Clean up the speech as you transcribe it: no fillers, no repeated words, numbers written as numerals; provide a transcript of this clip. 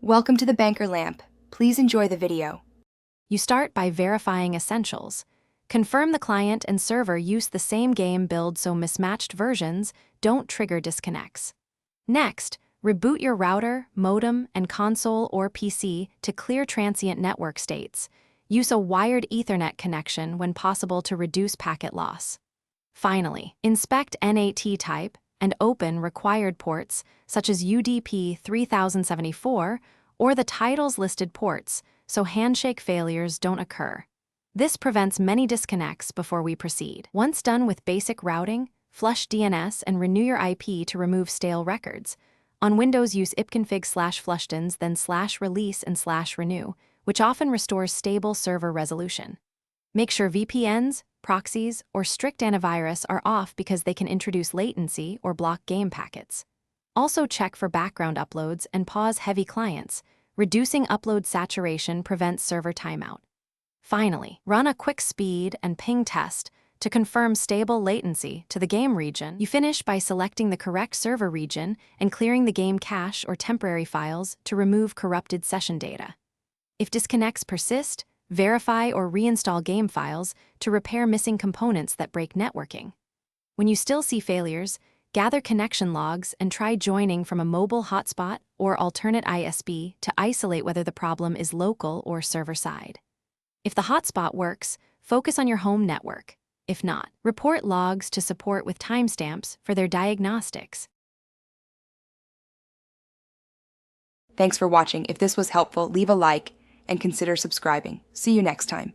Welcome to the Banker Lamp. Please enjoy the video. You start by verifying essentials. Confirm the client and server use the same game build so mismatched versions don't trigger disconnects. Next, reboot your router, modem, and console or PC to clear transient network states. Use a wired Ethernet connection when possible to reduce packet loss. Finally, inspect NAT type and open required ports such as UDP 3074 or the titles listed ports so handshake failures don't occur. This prevents many disconnects before we proceed. Once done with basic routing, flush DNS and renew your IP to remove stale records. On Windows, use ipconfig/flushdins, then /release and /renew, which often restores stable server resolution. Make sure VPNs, proxies, or strict antivirus are off because they can introduce latency or block game packets. Also check for background uploads and pause heavy clients. Reducing upload saturation prevents server timeout. Finally, run a quick speed and ping test to confirm stable latency to the game region. You finish by selecting the correct server region and clearing the game cache or temporary files to remove corrupted session data. If disconnects persist, verify or reinstall game files to repair missing components that break networking. When you still see failures, gather connection logs and try joining from a mobile hotspot or alternate ISP to isolate whether the problem is local or server-side. If the hotspot works, focus on your home network. If not, report logs to support with timestamps for their diagnostics. Thanks for watching. If this was helpful, leave a like and consider subscribing. See you next time.